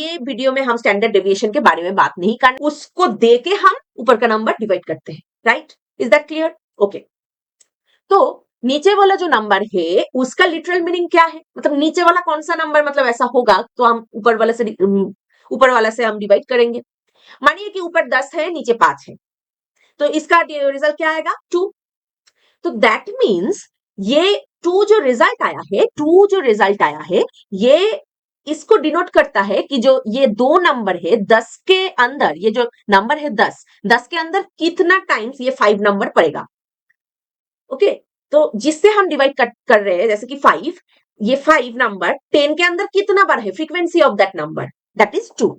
ये वीडियो में हम स्टैंडर्ड डेविएशन के बारे में बात नहीं करना, उसको दे के हम ऊपर का नंबर डिवाइड करते हैं, right? Is that clear? Okay. तो नीचे वाला जो नंबर है उसका लिटरल मीनिंग क्या है, मतलब नीचे वाला कौन सा नंबर मतलब ऐसा होगा तो हम ऊपर वाला से हम डिवाइड करेंगे। मानिए कि ऊपर 10 है, नीचे 5 है, तो इसका रिजल्ट क्या आएगा? 2। तो दैट मीन्स ये 2 जो रिजल्ट आया है ये इसको डिनोट करता है कि जो ये दो नंबर है 10 के अंदर, ये जो नंबर है 10 के अंदर कितना टाइम्स ये 5 नंबर पड़ेगा। ओके, तो जिससे हम डिवाइड कर रहे हैं, जैसे कि 5, ये 5 नंबर 10 के अंदर कितना बार है, frequency of that number, that is 2।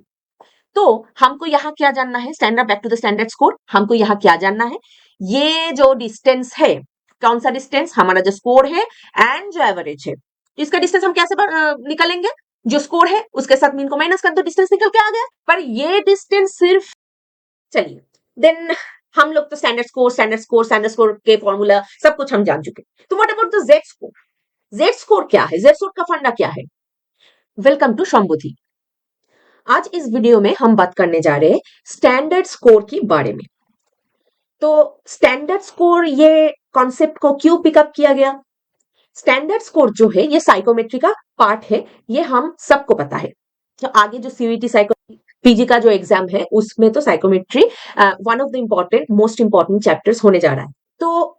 तो हमको यहाँ क्या जानना है, standard back to the standard score, हमको यहाँ क्या जानना है, ये जो डिस्टेंस है, कौन सा डिस्टेंस, हमारा जो स्कोर है एंड जो एवरेज है, तो इसका डिस्टेंस हम कैसे निकालेंगे, जो स्कोर है उसके साथ मीन को माइनस कर दो, डिस्टेंस निकल के आ गया। पर ये डिस्टेंस सिर्फ, चलिए देन हम लोग तो स्टैंडर्ड स्कोर के फॉर्मूला सब कुछ हम जान चुके। तो what about the Z score? Z score क्या है, जेड स्कोर का फंडा क्या है? Welcome to Shambhudhi. आज इस वीडियो में हम बात करने जा रहे हैं स्टैंडर्ड स्कोर के बारे में। तो स्टैंडर्ड स्कोर, ये कॉन्सेप्ट को क्यों पिकअप किया गया? स्टैंडर्ड स्कोर जो है ये साइकोमेट्री का पार्ट है, ये हम सबको पता है। तो आगे जो सीयूईटी साइको पीजी का जो एग्जाम है उसमें तो psychometry one of the important most important chapters होने जा रहा है। तो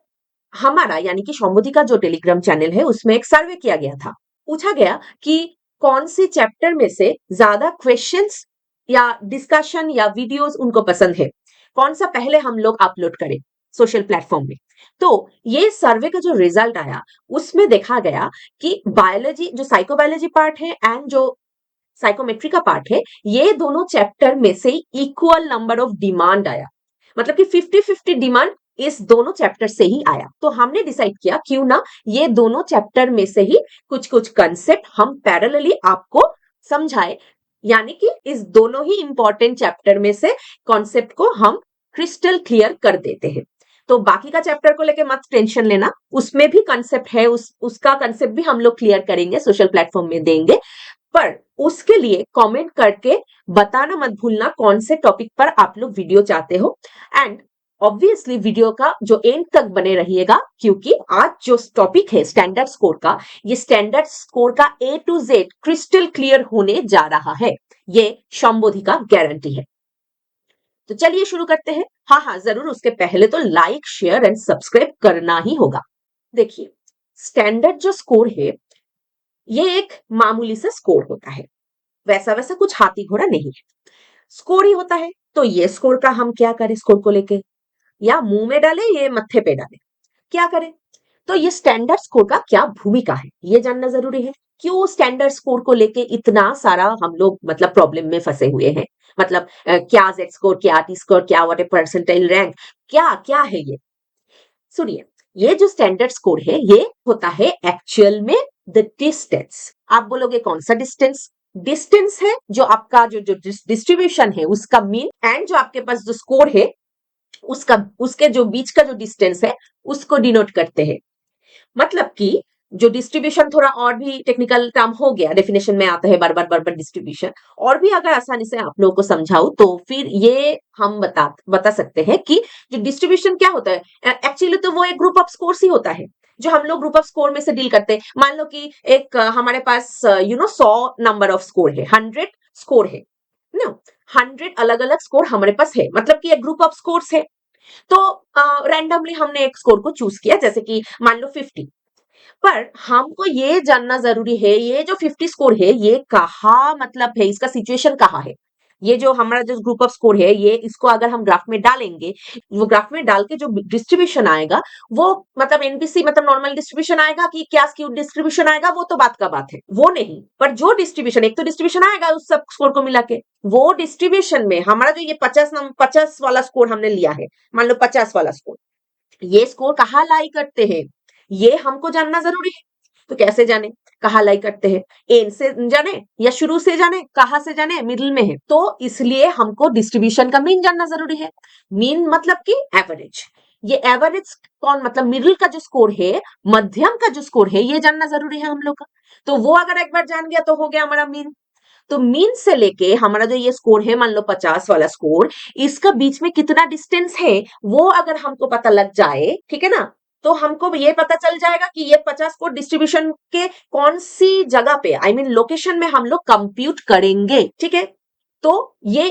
हमारा यानी कि शंभुधि का जो टेलीग्राम चैनल है उसमें एक सर्वे किया गया था, पूछा गया कि कौन सी चैप्टर में से ज्यादा क्वेश्चंस या डिस्कशन या वीडियोस उनको पसंद है, कौन सा पहले हम लोग अपलोड करें सोशल प्लेटफॉर्म में। तो ये सर्वे का जो रिजल्ट आया उसमें देखा गया कि बायोलॉजी, जो साइकोबायोलॉजी पार्ट है एंड जो साइकोमेट्री का पार्ट है, ये दोनों चैप्टर में से इक्वल नंबर ऑफ डिमांड आया, मतलब कि 50-50 डिमांड इस दोनों चैप्टर से ही आया। तो हमने डिसाइड किया क्यों ना ये दोनों चैप्टर में से ही कुछ कुछ कंसेप्ट हम पैरेलली आपको समझाए, यानी कि इस दोनों ही इंपॉर्टेंट चैप्टर में से कॉन्सेप्ट को हम क्रिस्टल क्लियर कर देते हैं। तो बाकी का चैप्टर को लेके मत टेंशन लेना, उसमें भी कंसेप्ट है, उसका कंसेप्ट भी हम लोग क्लियर करेंगे, सोशल प्लेटफॉर्म में देंगे। पर उसके लिए कमेंट करके बताना मत भूलना कौन से टॉपिक पर आप लोग वीडियो चाहते हो। एंड ऑब्वियसली वीडियो का जो एंड तक बने रहिएगा, क्योंकि आज जो टॉपिक है स्टैंडर्ड स्कोर का, ये स्टैंडर्ड स्कोर का A to Z crystal clear होने जा रहा है, ये शंभुधि का गारंटी है। तो चलिए शुरू करते हैं। हाँ, जरूर उसके पहले तो लाइक शेयर एंड सब्सक्राइब करना ही होगा। देखिए, स्टैंडर्ड जो स्कोर है ये एक मामूली सा स्कोर होता है, वैसा वैसा कुछ हाथी घोड़ा नहीं है, स्कोर ही होता है। तो ये स्कोर का हम क्या करें, स्कोर को लेके या मुंह में डाले ये मत्थे पे डाले, क्या करें? तो ये स्टैंडर्ड स्कोर का क्या भूमिका है ये जानना जरूरी है। क्यों स्टैंडर्ड स्कोर को लेके इतना सारा हम लोग मतलब प्रॉब्लम में फंसे हुए हैं, मतलब क्या जेड स्कोर, क्या टी स्कोर, क्या व्हाट परसेंटाइल रैंक, क्या क्या है ये? सुनिए, ये जो स्टैंडर्ड स्कोर है ये होता है एक्चुअल में द डिस्टेंस। आप बोलोगे कौन सा डिस्टेंस? डिस्टेंस है जो आपका जो जो डिस्ट्रीब्यूशन है उसका मीन, एंड जो आपके पास जो स्कोर है उसका, उसके जो बीच का जो डिस्टेंस है उसको डिनोट करते हैं। मतलब कि जो डिस्ट्रीब्यूशन थोड़ा और भी टेक्निकल टर्म हो गया, डेफिनेशन में आता है बार बार डिस्ट्रीब्यूशन, और भी अगर आसानी से आप लोगों को समझाऊं तो फिर ये हम बता सकते हैं कि जो डिस्ट्रीब्यूशन क्या होता है, एक्चुअली तो वो एक ग्रुप ऑफ स्कोर्स ही होता है जो हम लोग ग्रुप ऑफ स्कोर में से डील करते हैं। मान लो कि एक हमारे पास 100 नंबर ऑफ स्कोर है, 100 स्कोर है ना, 100 अलग अलग स्कोर हमारे पास है, मतलब कि एक ग्रुप ऑफ स्कोर्स है। तो रैंडमली हमने एक स्कोर को चूज किया, जैसे कि मान लो 50। पर हमको ये जानना जरूरी है ये जो 50 स्कोर है ये कहाँ, मतलब है इसका सिचुएशन कहाँ है। ये जो हमारा जो ग्रुप ऑफ स्कोर है ये, इसको अगर हम ग्राफ में डालेंगे, वो ग्राफ में डाल के जो डिस्ट्रीब्यूशन आएगा वो मतलब एनबीसी मतलब नॉर्मल डिस्ट्रीब्यूशन आएगा कि क्या स्क्यूड डिस्ट्रीब्यूशन आएगा, वो तो बात का बात है, वो नहीं। पर जो डिस्ट्रीब्यूशन, एक तो डिस्ट्रीब्यूशन आएगा उस सब स्कोर को मिला के, वो डिस्ट्रीब्यूशन में हमारा जो ये 50 वाला स्कोर हमने लिया है, मान लो 50 वाला स्कोर, ये स्कोर कहाँ लाई करते हैं ये हमको जानना जरूरी है। तो कैसे जाने कहाँ लाई करते हैं? एंड से जाने या शुरू से जाने, कहाँ से जाने, मिडिल में है, तो इसलिए हमको डिस्ट्रीब्यूशन का मीन जानना जरूरी है। मीन मतलब कि एवरेज, ये एवरेज कौन, मतलब मिडिल का जो स्कोर है, मध्यम का जो स्कोर है, ये जानना जरूरी है हम लोग का। तो वो अगर एक बार जान गया तो हो गया हमारा मीन। तो मीन से लेके हमारा जो ये स्कोर है, मान लो 50 वाला स्कोर, इसका बीच में कितना डिस्टेंस है वो अगर हमको पता लग जाए, ठीक है ना, तो हमको ये पता चल जाएगा कि ये 50 स्कोर डिस्ट्रीब्यूशन के कौन सी जगह पे, आई मीन लोकेशन में हम लोग कंप्यूट करेंगे, ठीक है। तो ये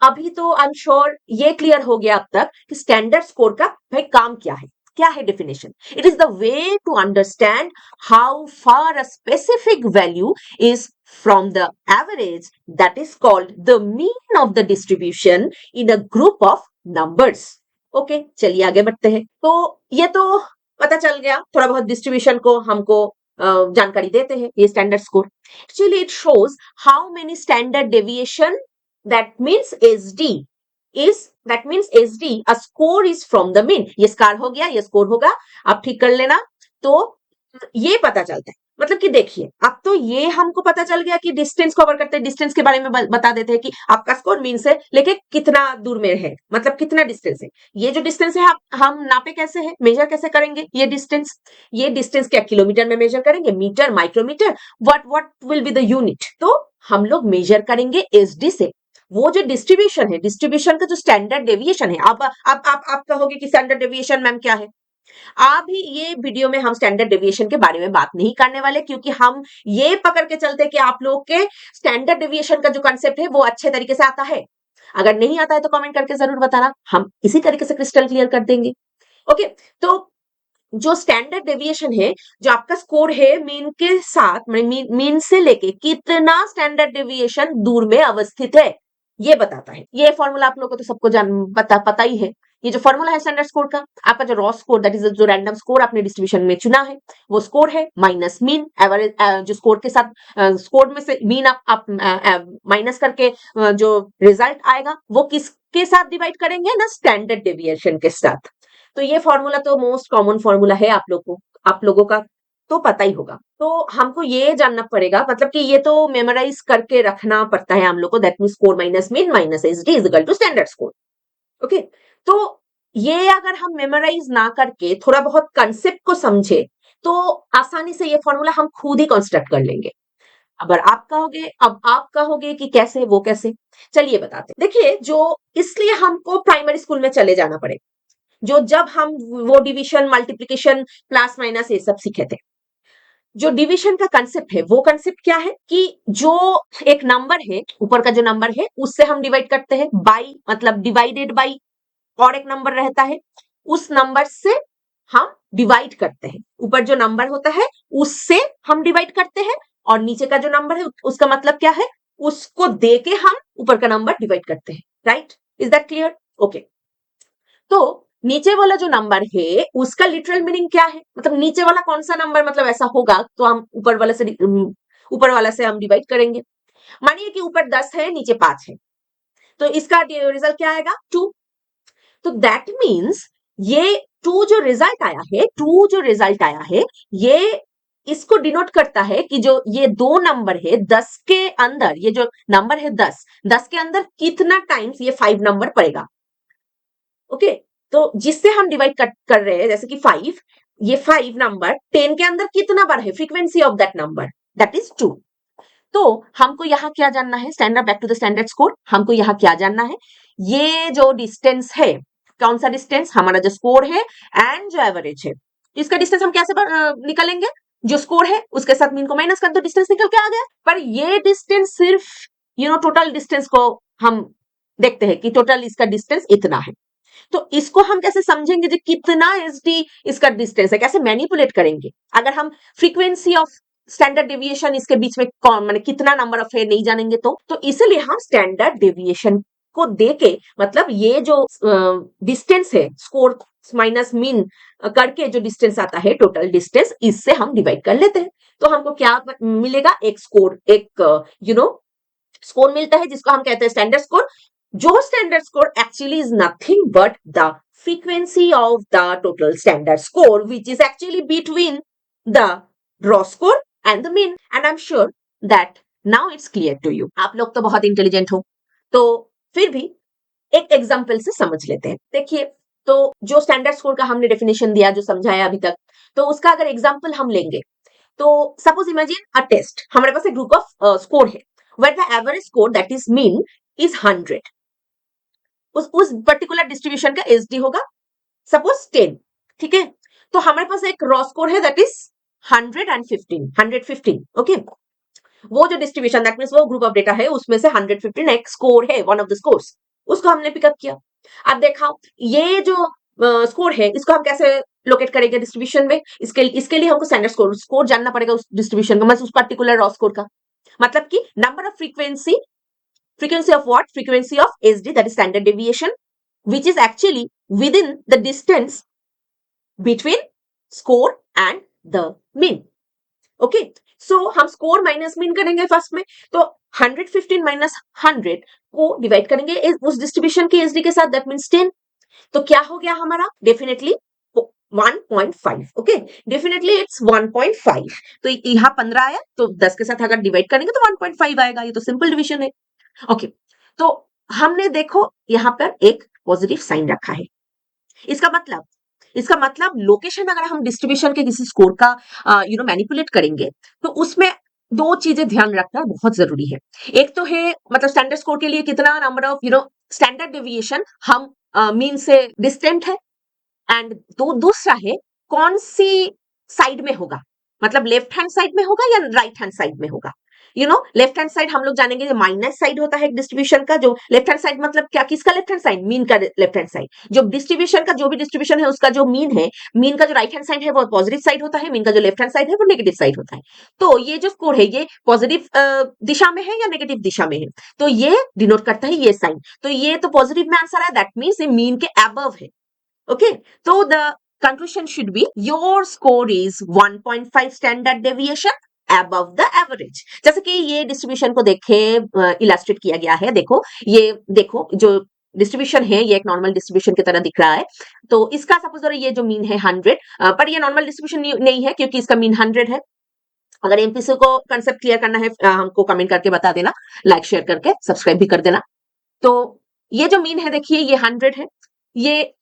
अभी तो आई एम श्योर ये क्लियर हो गया अब तक कि स्टैंडर्ड स्कोर का भाई काम क्या है, क्या है definition. It is the way to understand how far a specific value is from the average, that is called the mean of the distribution in a group of numbers. Okay चलिए आगे बढ़ते हैं। तो ये तो पता चल गया, थोड़ा बहुत डिस्ट्रीब्यूशन को हमको जानकारी देते हैं ये standard score. Actually it shows how many standard deviation, that means SD is, that means SD a score is from the mean। ये स्कार हो गया, ये स्कोर होगा, आप ठीक कर लेना। तो ये पता चलता है, मतलब कि देखिए अब तो ये हमको पता चल गया कि डिस्टेंस कवर करते हैं, डिस्टेंस के बारे में बता देते हैं कि आपका स्कोर मीन से लेके कितना दूर में है, मतलब कितना डिस्टेंस है। ये जो डिस्टेंस है हम नापे कैसे है, मेजर कैसे करेंगे ये डिस्टेंस क्या किलोमीटर में मेजर करेंगे, metre, micrometre, what will be the unit. तो हम लोग मेजर करेंगे एसडी से। वो जो डिस्ट्रीब्यूशन है, डिस्ट्रीब्यूशन का जो स्टैंडर्ड डेविएशन है, आप कहोगे कि स्टैंडर्ड डेविएशन मैम क्या है। अभी ये वीडियो में हम स्टैंडर्ड डेविएशन के बारे में बात नहीं करने वाले, क्योंकि हम ये पकड़ के चलते कि आप लोग के स्टैंडर्ड डेविएशन का जो कंसेप्ट है वो अच्छे तरीके से आता है। अगर नहीं आता है तो कमेंट करके जरूर बताना, हम इसी तरीके से क्रिस्टल क्लियर कर देंगे। ओके, तो जो स्टैंडर्ड डेविएशन है, जो आपका स्कोर है मीन के साथ, मीन से लेके कितना स्टैंडर्ड डेविएशन दूर में अवस्थित है ये बताता है। ये फॉर्मूला आप लोगों को तो सबको पता ही है। ये जो फॉर्मूला है स्टैंडर्ड स्कोर का, आपका जो रॉ स्कोर, दैट इज जो रैंडम स्कोर आपने डिस्ट्रीब्यूशन में चुना है, वो स्कोर है माइनस मीन एवरेज, जो स्कोर के साथ स्कोर में से मीन आप माइनस करके जो रिजल्ट आएगा वो किसके साथ डिवाइड करेंगे ना, स्टैंडर्ड डेविएशन के साथ। तो ये फॉर्मूला तो मोस्ट कॉमन फॉर्मूला है, आप लोगों का तो पता ही होगा। तो हमको ये जानना पड़ेगा, मतलब कि ये तो मेमोराइज करके रखना पड़ता है हम लोग को, that means score minus mean minus SD is equal to standard score. Okay, तो ये अगर हम मेमोराइज ना करके थोड़ा बहुत कंसेप्ट को समझे तो आसानी से ये फॉर्मूला हम खुद ही कंस्ट्रक्ट कर लेंगे। अब आप कहोगे कि कैसे, वो कैसे, चलिए बताते हैं। देखिए, जो इसलिए हमको प्राइमरी स्कूल में चले जाना पड़े, जो जब हम वो डिवीजन, मल्टीप्लिकेशन, प्लस माइनस ये सब सीखे थे, जो डिवीजन का कंसेप्ट है वो कंसेप्ट क्या है कि जो एक नंबर है, ऊपर का जो नंबर है उससे हम डिवाइड करते हैं, बाई मतलब डिवाइडेड बाई, और एक नंबर रहता है उस नंबर से हम डिवाइड करते हैं। ऊपर जो नंबर होता है उससे हम डिवाइड करते हैं, और नीचे का जो नंबर है उसका मतलब क्या है, उसको दे के हम ऊपर का नंबर डिवाइड करते हैं। Right, is that clear? Okay, तो नीचे वाला जो नंबर है उसका लिटरल मीनिंग क्या है, मतलब नीचे वाला कौन सा नंबर मतलब ऐसा होगा तो हम ऊपर वाला से हम डिवाइड करेंगे। मानिए कि ऊपर 10 है, नीचे 5 है, तो इसका रिजल्ट क्या आएगा, 2। तो दैट मीन्स ये 2 जो रिजल्ट आया है ये इसको डिनोट करता है कि जो ये दो नंबर है 10 के अंदर, ये जो नंबर है 10 के अंदर कितना टाइम्स ये 5 नंबर पड़ेगा। ओके, तो जिससे हम डिवाइड कर रहे हैं, जैसे कि 5, ये 5 नंबर 10 के अंदर कितना बार है, frequency of that number, that is 2। तो हमको यहाँ क्या जानना है, standard back to the standard score, हमको यहाँ क्या जानना है, ये जो डिस्टेंस है, कौन सा डिस्टेंस, हमारा जो स्कोर है एंड जो एवरेज है, इसका डिस्टेंस हम कैसे निकालेंगे, जो स्कोर है उसके साथ मीन को माइनस कर दो, डिस्टेंस निकल के आ गया। पर ये डिस्टेंस सिर्फ टोटल डिस्टेंस को हम देखते हैं कि टोटल इसका डिस्टेंस इतना है। तो इसको हम कैसे समझेंगे जो कितना एसडी इसका डिस्टेंस है, कैसे मैनिपुलेट करेंगे, अगर हम फ्रीक्वेंसी ऑफ स्टैंडर्ड डेविएशन इसके बीच में कौन माने कितना नंबर ऑफ है नहीं जानेंगे तो इसलिए हम स्टैंडर्ड डेविएशन को देके, मतलब ये जो डिस्टेंस है स्कोर माइनस मीन करके जो डिस्टेंस आता है टोटल डिस्टेंस, इससे हम डिवाइड कर लेते हैं। तो हमको क्या मिलेगा, एक स्कोर, एक स्कोर मिलता है जिसको हम कहते हैं स्टैंडर्ड स्कोर। जो standard score actually is nothing but the frequency of the total standard score, which is actually between the raw score and the mean, and I'm sure that now it's clear to you। आप लोग तो बहुत intelligent हो, तो फिर भी एक example से समझ लेते हैं। देखिए, तो जो स्टैंडर्ड स्कोर का हमने डेफिनेशन दिया, जो समझाया अभी तक, तो उसका अगर एग्जाम्पल हम लेंगे, तो सपोज इमेजिन अ टेस्ट, हमारे पास एक ग्रुप ऑफ स्कोर है, where the average score that is mean is 100. उस पर्टिकुलर डिस्ट्रीब्यूशन का एसडी होगा सपोज 10, ठीक है। तो हमारे पास एक रॉ स्कोर है दैट इज 115, ओके। वो जो डिस्ट्रीब्यूशन दैट मींस वो ग्रुप ऑफ डेटा है उसमें से 115 एक स्कोर है, वन ऑफ द स्कोर्स, उसको हमने पिकअप किया। अब देखा ये जो स्कोर है इसको हम कैसे लोकेट करेंगे डिस्ट्रीब्यूशन में, इसके लिए हमको स्टैंडर्ड स्कोर जानना पड़ेगा उस डिस्ट्रीब्यूशन का, मतलब उस पर्टिकुलर रॉ स्कोर का, मतलब कि number of frequency of what? Frequency of SD, that is standard deviation, which is actually within the distance between score and the mean. Okay, so हम score minus mean करेंगे first में, तो 115 minus 100 को divide करेंगे उस distribution के SD के साथ, दैट मीन्स 10। तो क्या हो गया हमारा? Definitely 1.5, okay, definitely it's 1.5। तो यहाँ 15 आया तो 10 के साथ अगर डिवाइड करेंगे तो 1.5 आएगा, ये तो सिंपल डिविजन है। ओके, तो हमने देखो यहां पर एक पॉजिटिव साइन रखा है। इसका मतलब लोकेशन अगर हम डिस्ट्रीब्यूशन के किसी स्कोर का मैनिपुलेट करेंगे तो उसमें दो चीजें ध्यान रखना बहुत जरूरी है। एक तो है मतलब स्टैंडर्ड स्कोर के लिए कितना नंबर ऑफ स्टैंडर्ड डेविएशन हम मीन से डिस्टेंट है, एंड दूसरा है कौन सी साइड में होगा, मतलब लेफ्ट हैंड साइड में होगा या राइट हैंड साइड में होगा। लेफ्ट हैंड साइड हम लोग जानेंगे माइनस साइड होता है डिस्ट्रीब्यूशन का। जो लेफ्ट हैंड साइड मतलब क्या, किसका लेफ्ट हैंड साइड? मीन का लेफ्ट हैंड साइड। जो डिस्ट्रीब्यूशन का जो भी डिस्ट्रीब्यूशन है उसका जो मीन है, मीन का जो राइट हैंड साइड है वो पॉजिटिव साइड होता है, मीन का जो लेफ्ट हैंड साइड है वो नेगेटिव साइड होता है। तो ये जो स्कोर है ये पॉजिटिव दिशा में है या नेगेटिव दिशा में है, तो ये डिनोट करता है ये साइन। तो ये तो पॉजिटिव में आंसर है, दैट मीन्स ये मीन के अबव है। Okay, so the conclusion should be your score is 1.5 standard deviation above the average। जैसे कि ये डिस्ट्रीब्यूशन को देखे इलास्ट्रेट किया गया है, देखो जो डिस्ट्रीब्यूशन है ये एक नॉर्मल डिस्ट्रीब्यूशन की तरह दिख रहा है। तो इसका सपोज ये जो मीन है 100, पर ये नॉर्मल डिस्ट्रीब्यूशन नहीं है क्योंकि इसका मीन 100 है। अगर एमपीसी को कंसेप्ट क्लियर करना है हमको कमेंट करके बता देना, लाइक शेयर करके सब्सक्राइब भी कर देना। तो ये जो मीन है देखिए ये 100 है, ये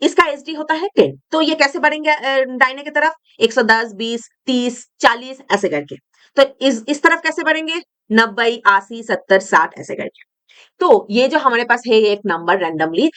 इसका एसडी होता है 10। तो ये कैसे बढ़ेंगे दाहिने की तरफ? 110, 20, 30, 40 ऐसे करके। तो इस तरफ कैसे बढ़ेंगे? 90, 80, 70, 60 ऐसे करके। तो ये जो हमारे पास है एक नंबर रैंडमली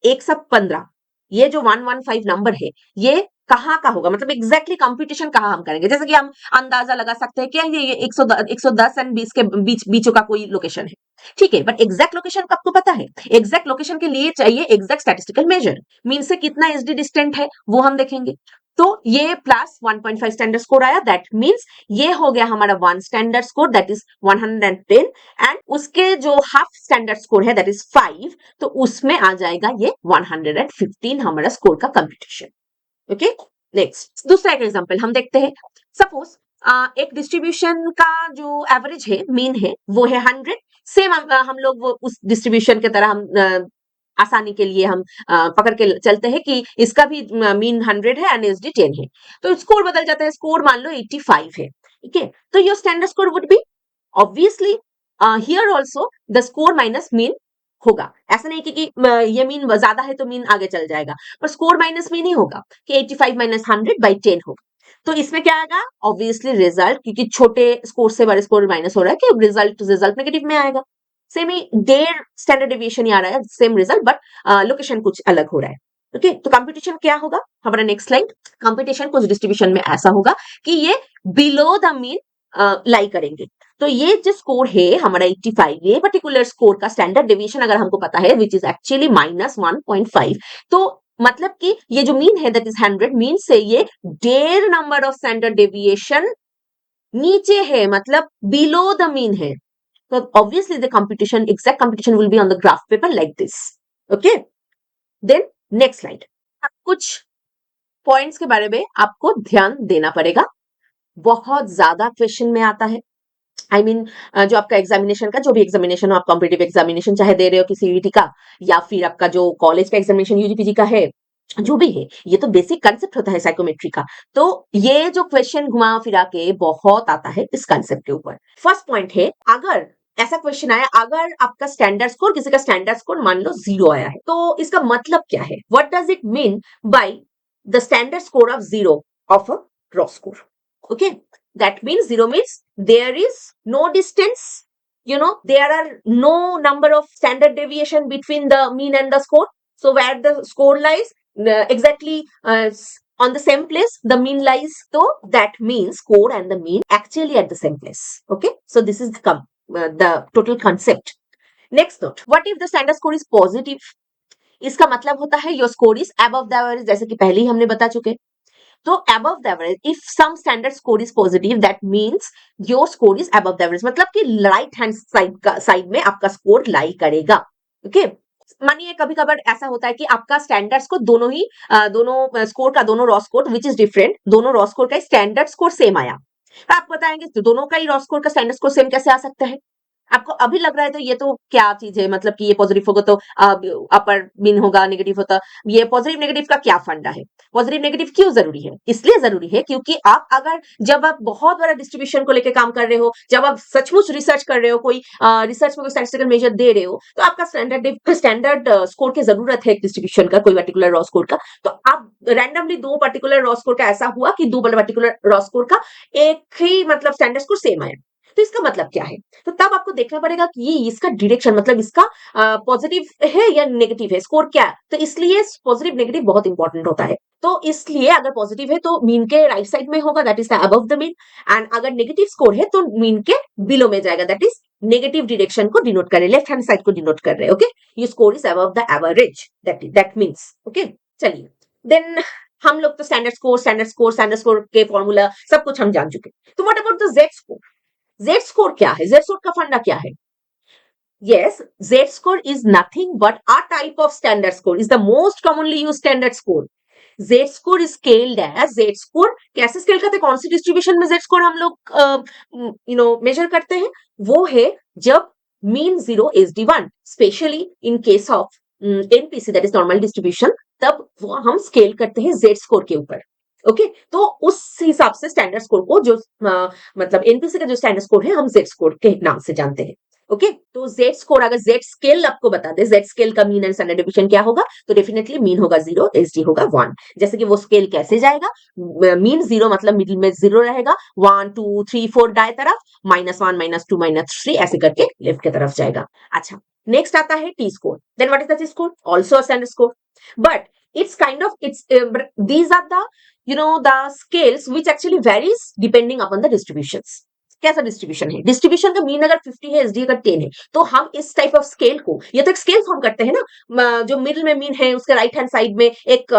115, ये जो 115 नंबर है ये कहाँ का होगा, मतलब एग्जैक्टली कंप्यूटेशन कहाँ हम करेंगे। जैसे कि हम अंदाजा लगा सकते हैं कि ये 110 एंड 20 के बीचों का कोई लोकेशन है, ठीक है, बट एग्जैक्ट लोकेशन आपको पता है? एग्जैक्ट लोकेशन के लिए चाहिए एग्जैक्ट स्टैटिस्टिकल मेजर, मीन से कितना एसडी डिस्टेंट है वो हम देखेंगे। तो ये प्लस 1.5 स्टैंडर्ड स्कोर आया, दैट मीन्स ये हो गया हमारा 1 standard score that is 110, and उसके जो हाफ स्टैंडर्ड स्कोर है दैट इज 5, तो उसमें आ जाएगा ये 115 हमारा स्कोर का कंप्यूटेशन। ओके, नेक्स्ट दूसरा एक एग्जांपल हम देखते हैं। सपोज एक डिस्ट्रीब्यूशन का जो एवरेज है, मीन है, वो है 100। सेम हम लोग वो उस डिस्ट्रीब्यूशन की तरह हम आसानी के लिए हम पकड़ के चलते हैं कि इसका भी मीन 100 है एंड एसडी 10 है, तो स्कोर बदल जाता है। स्कोर मान लो 85 है, ठीक है, तो your standard score would be obviously here also the score minus mean होगा। ऐसा नहीं कि ये मीन ज्यादा है तो मीन आगे चल जाएगा, पर स्कोर माइनस मीन ही होगा कि 85 माइनस 100 बाई 10 होगा। तो इसमें क्या आएगा? ऑब्वियसली रिजल्ट, क्योंकि छोटे स्कोर से बड़े स्कोर माइनस हो रहा है कि रिजल्ट नेगेटिव में आएगा। सेम ही 1.5 स्टैंडर्ड डेविएशन ही आ रहा है, सेम रिजल्ट, बट लोकेशन कुछ अलग हो रहा है। ओके, तो कंप्यूटेशन क्या होगा हमारा? Next slide. कंप्यूटेशन कुछ डिस्ट्रीब्यूशन में ऐसा होगा कि ये बिलो द मीन लाई करेंगे। तो ये जो स्कोर है हमारा 85, ये पर्टिकुलर स्कोर का स्टैंडर्ड डेविएशन अगर हमको पता है विच इज एक्चुअली -1.5, तो मतलब कि ये जो मीन है दैट इज 100, मीन से ये 1.5 नंबर ऑफ स्टैंडर्ड डेविएशन नीचे है, मतलब बिलो द मीन है। So obviously the computation, exact computation will be on the graph paper like this. Okay. Then next slide. अब कुछ पॉइंट्स के बारे में आपको ध्यान देना पड़ेगा, बहुत ज्यादा क्वेश्चन में आता है। I mean, जो आपका एग्जामिनेशन का जो भी एग्जामिनेशन हो, आप कॉम्पिटिटिव एग्जामिनेशन चाहे दे रहे हो किसी सीईटी का या फिर आपका जो कॉलेज का एग्जामिनेशन यूजीपीजी का है, जो भी है, ये तो बेसिक कंसेप्ट होता है साइकोमेट्री का। तो ये जो क्वेश्चन घुमा फिरा के बहुत आता है इस कंसेप्ट के ऊपर। फर्स्ट पॉइंट है, अगर ऐसा क्वेश्चन आया, अगर आपका स्टैंडर्ड स्कोर, किसी का स्टैंडर्ड स्कोर मान लो 0 आया है, तो इसका मतलब क्या है? What does it mean by the standard score of 0 of a raw score? Okay, That means zero means there is no distance. There are no number of standard deviation between the mean and the score. So where the score lies, exactly on the same place, the mean lies. So that means score and the mean actually at the same place. Okay. So this is the total concept. Next note. What if the standard score is positive? इसका मतलब होता है your score is above the average, जैसे कि पहले ही हमने बता चुके. तो above the average, if some standard score is positive, that means your score is above the average, मतलब कि राइट हैंड साइड में आपका स्कोर लाई करेगा. ओके. मानिए कभी कभार ऐसा होता है कि आपका स्टैंडर्ड को दोनों स्कोर का, दोनों raw score which is different, दोनों रॉ स्कोर का स्टैंडर्ड स्कोर सेम आया. तो आप बताएंगे तो दोनों का ही रॉ स्कोर का स्टैंडर्ड स्कोर सेम कैसे आ सकता है? आपको अभी लग रहा है तो ये तो क्या चीज है, मतलब कि ये पॉजिटिव होगा तो अपर मीन होगा, नेगेटिव होता. ये पॉजिटिव नेगेटिव का क्या फंडा है? पॉजिटिव नेगेटिव क्यों जरूरी है? इसलिए जरूरी है क्योंकि जब आप बहुत बड़ा डिस्ट्रीब्यूशन को लेकर काम कर रहे हो, जब आप सचमुच रिसर्च कर रहे हो, कोई रिसर्च में कोई स्टैटिस्टिकल मेजर दे रहे हो, तो आपका स्टैंडर्ड स्कोर की जरूरत है एक डिस्ट्रीब्यूशन का, कोई पर्टिकुलर रॉ स्कोर का. तो आप रैंडमली दो पर्टिकुलर रॉ स्कोर का ऐसा हुआ कि दो पर्टिकुलर रॉ स्कोर का एक ही मतलब स्टैंडर्ड स्कोर सेम आया. तो इसका मतलब क्या है? तो तब आपको देखना पड़ेगा कि ये इसका डायरेक्शन, मतलब इसका पॉजिटिव है या नेगेटिव है, स्कोर क्या है. तो इसलिए पॉजिटिव नेगेटिव बहुत इंपॉर्टेंट होता है. तो इसलिए अगर पॉजिटिव है तो मीन के राइट साइड में होगा, that is above the mean. And अगर नेगेटिव स्कोर है तो मीन के बिलो में जाएगा, दैट इज नेगेटिव डायरेक्शन को डिनोट कर रहे, लेफ्ट हैंड साइड को डिनोट कर रहे. ओके. ये score is above the average, that means. Okay. चलिए देन हम लोग तो स्टैंडर्ड स्कोर के फॉर्मूला सब कुछ हम जान चुके. तो what about the Z score? Z score क्या है? जेड स्कोर का फंडा क्या है? Yes, Z score is nothing but a type of standard score. Is the most commonly used standard score. Z score is scaled as Z score. कैसे scale करते हैं? कौन सी डिस्ट्रीब्यूशन में Z score हम लोग मेजर करते हैं? वो है जब mean 0 SD1, specially in case of NPC that is normal distribution, तब वो हम स्केल करते हैं Z स्कोर के ऊपर. ओके. तो उस हिसाब से स्टैंडर्ड स्कोर को जो मतलब एनपीसी का जो स्टैंडर्ड स्कोर है हम Z स्कोर के नाम से जानते हैं. ओके. तो जेड स्कोर, अगर जेड स्केल आपको बता दे, जेड स्केल का मीन एंड स्टैंडर्ड डिवीजन क्या होगा, तो डेफिनेटली मीन होगा 0, एसडी होगा 1. जैसे कि वो स्केल कैसे जाएगा? मीन 0 मतलब मिडिल में 0 रहेगा, 1 2 3 4 दाएं तरफ, -1 -2 -3 ऐसे करके लेफ्ट की तरफ जाएगा. अच्छा. नेक्स्ट आता है T score. Then what is the T score? Also a standard score, but it's kind of these are the scales which actually varies depending upon the distributions. कैसा डिस्ट्रीब्यूशन है? डिस्ट्रीब्यूशन का mean अगर 50 है, SD अगर 10 है, तो हम इस टाइप ऑफ स्केल को, ये तो एक स्केल फॉर्म करते हैं ना, जो मिडिल में मीन है उसके राइट हैंड साइड में एक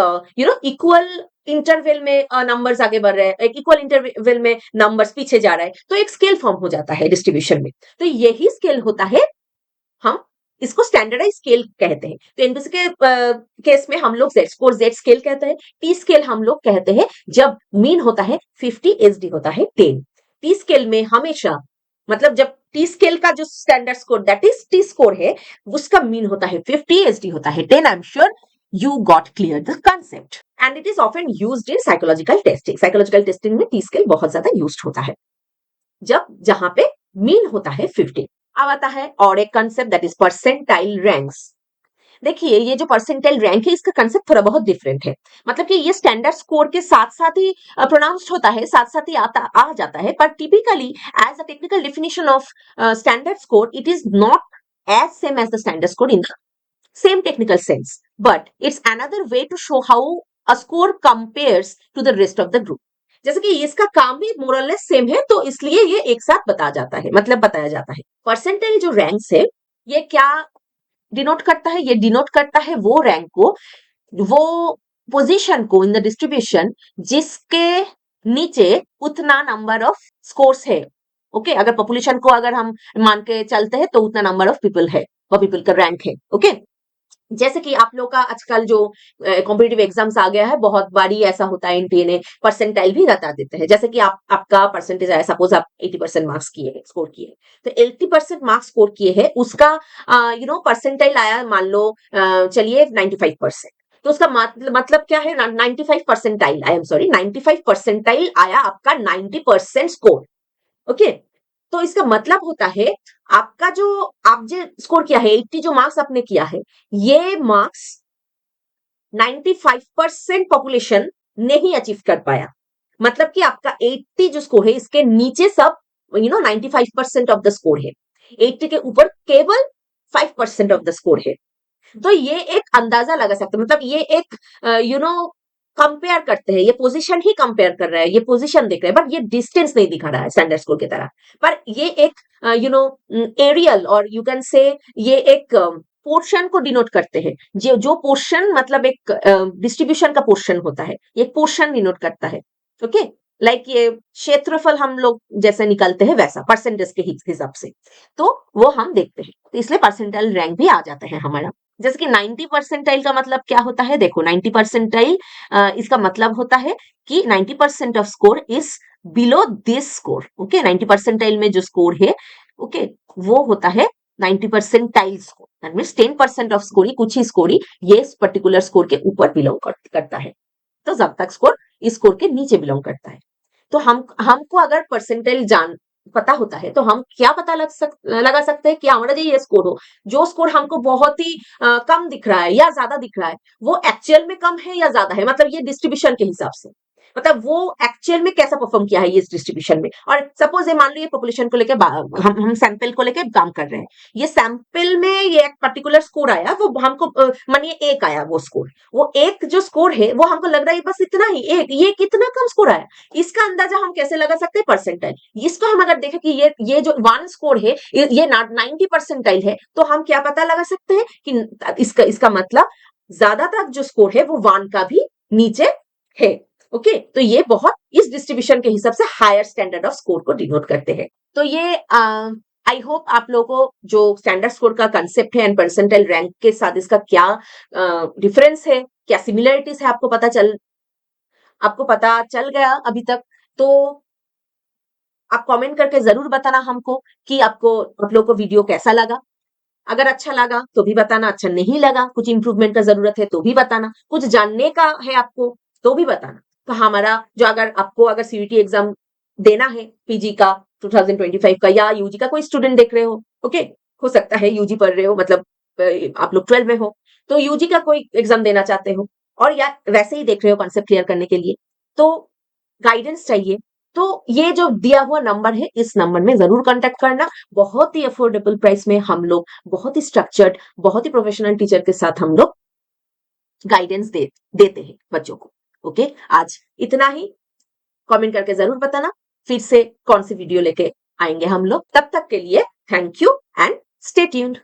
इक्वल इंटरवल में नंबर्स आगे बढ़ रहे हैं, एक इक्वल इंटरवल में नंबर्स पीछे जा रहा है, तो एक स्केल फॉर्म हो जाता है डिस्ट्रीब्यूशन में. तो यही स्केल होता है, हम इसको स्टैंडर्डाइज स्केल कहते हैं. तो एनपीसी के केस में हम लोग जेड स्केल कहते हैं. टी स्केल हम लोग कहते हैं जब मीन होता है 50, एसडी होता है 10. टी स्केल में हमेशा, मतलब जब टी स्केल का जो standard score that is T score है, उसका मीन होता है 50, एसडी होता है 10. I am sure you got clear the concept. And it is often used in psychological testing. Psychological testing में टी स्केल बहुत ज्यादा यूज्ड होता है जहां पे मीन होता है 50. अब आता है और एक concept, that is percentile ranks. देखिए ये जो परसेंटाइल रैंक है, इसका कंसेप्ट थोड़ा बहुत डिफरेंट है. मतलब कि ये स्टैंडर्ड स्कोर के साथ साथ ही प्रोनाउंस्ड होता है, साथ साथ ही आ जाता है, पर typically as a technical definition of standard score, it is not as same as the standard score in the same technical sense, but it's another way to show how a score compares to the rest of the group. जैसे कि इसका काम भी मोरलेस same है, तो इसलिए ये एक साथ बताया जाता है. परसेंटाइल जो रैंक्स है, ये क्या डिनोट करता है? ये डिनोट करता है वो रैंक को, वो पोजीशन को इन द डिस्ट्रीब्यूशन जिसके नीचे उतना नंबर ऑफ स्कोर्स है. ओके. अगर पॉपुलेशन को अगर हम मान के चलते हैं तो उतना नंबर ऑफ पीपल है, वो पीपल का रैंक है. ओके. जैसे कि आप लोग का आजकल जो कॉम्पिटिटिव एग्जाम्स आ गया है, बहुत बारी ऐसा होता है एनटीए ने परसेंटाइल भी बता देते हैं. जैसे कि आपका परसेंटेज आया, सपोज आप 80% मार्क्स किए, स्कोर किए, तो 80% मार्क्स स्कोर किए हैं, उसका परसेंटाइल आया मान लो चलिए 95%. तो उसका मतलब क्या है? 95 percentile, I am sorry, 95 percentile आया आपका 90% स्कोर. ओके. तो इसका मतलब होता है आपका जो आप जो स्कोर किया है, 80 जो मार्क्स आपने किया है, ये मार्क्स 95% पॉपुलेशन नहीं अचीव कर पाया. मतलब कि आपका 80 जो स्कोर है इसके नीचे सब 95% ऑफ द स्कोर है, 80 के ऊपर केवल 5% ऑफ द स्कोर है। तो ये एक अंदाजा लगा सकते हैं, मतलब ये एक कंपेयर करते हैं, ये पोजीशन ही कंपेयर कर रहा है, ये पोजीशन देख रहे हैं, बट ये डिस्टेंस नहीं दिखा रहा है स्टैंडर्ड स्कोर की तरह। पर ये एक एरियल और यू कैन से ये एक पोर्शन को डिनोट करते हैं। जो पोर्शन मतलब एक डिस्ट्रीब्यूशन का पोर्शन होता है, ये पोर्शन डिनोट करता है। ओके, लाइक ये क्षेत्रफल हम लोग जैसे निकलते हैं वैसा परसेंटेज के हिसाब से, तो वो हम देखते हैं, तो इसलिए परसेंटाइल रैंक भी आ जाता है हमारा। जैसे कि 90 परसेंटाइल का मतलब क्या होता है, देखो 90 परसेंटाइल इसका मतलब होता है कि 90% of score is below this score. Okay, 90 percentile में जो स्कोर है, ओके, वो होता है 90 percentile score, that means 10% of score ही, कुछ ही स्कोर ही ये पर्टिकुलर स्कोर के ऊपर बिलोंग करता है। तो जब तक स्कोर इस स्कोर के नीचे बिलोंग करता है, तो हमको अगर परसेंटाइल जान पता होता है तो हम क्या पता लगा सकते हैं कि हमारा जो ये स्कोर हो, जो स्कोर हमको बहुत ही कम दिख रहा है या ज्यादा दिख रहा है, वो एक्चुअल में कम है या ज्यादा है, मतलब ये डिस्ट्रीब्यूशन के हिसाब से, मतलब वो एक्चुअल में कैसा परफॉर्म किया है ये इस डिस्ट्रीब्यूशन में। और सपोज ये मान लो ये पॉपुलेशन को लेकर हम सैंपल को लेकर काम कर रहे हैं, ये सैंपल में ये एक पर्टिकुलर स्कोर आया, वो हमको मानिए एक आया, वो स्कोर, वो एक जो स्कोर है वो हमको लग रहा है बस इतना ही, एक ये कितना कम स्कोर आया, इसका अंदाजा हम कैसे लगा सकते हैं, परसेंटाइल। इसको हम अगर देखें कि ये जो वन स्कोर है ये 90 परसेंटाइल है, तो हम क्या पता लगा सकते हैं कि इसका मतलब ज्यादातर जो स्कोर है वो वन का भी नीचे है। ओके, तो ये बहुत इस डिस्ट्रीब्यूशन के हिसाब से हायर स्टैंडर्ड ऑफ स्कोर को डिनोट करते हैं। तो ये आई होप आप लोगों को जो स्टैंडर्ड स्कोर का कंसेप्ट है एंड परसेंटाइल रैंक के साथ इसका क्या डिफरेंस है, क्या सिमिलरिटीज है, आपको पता चल गया अभी तक। तो आप कमेंट करके जरूर बताना हमको कि आप लोगों को वीडियो कैसा लगा। अगर अच्छा लगा तो भी बताना, अच्छा नहीं लगा, कुछ इंप्रूवमेंट का जरूरत है तो भी बताना, कुछ जानने का है आपको तो भी बताना। तो हमारा जो अगर सीयूटी एग्जाम देना है पीजी का 2025 का, या यूजी का कोई स्टूडेंट देख रहे हो, ओके, हो सकता है यूजी पढ़ रहे हो, मतलब आप लोग 12 में हो, तो यूजी का कोई एग्जाम देना चाहते हो, और या वैसे ही देख रहे हो कॉन्सेप्ट क्लियर करने के लिए, तो गाइडेंस चाहिए, तो ये जो दिया हुआ नंबर है इस नंबर में जरूर कांटेक्ट करना। बहुत ही अफोर्डेबल प्राइस में हम लोग बहुत ही स्ट्रक्चर्ड, बहुत ही प्रोफेशनल टीचर के साथ हम लोग गाइडेंस देते हैं बच्चों को। ओके, आज इतना ही। कमेंट करके जरूर बताना फिर से कौन सी वीडियो लेके आएंगे हम लोग। तब तक के लिए thank you and stay tuned.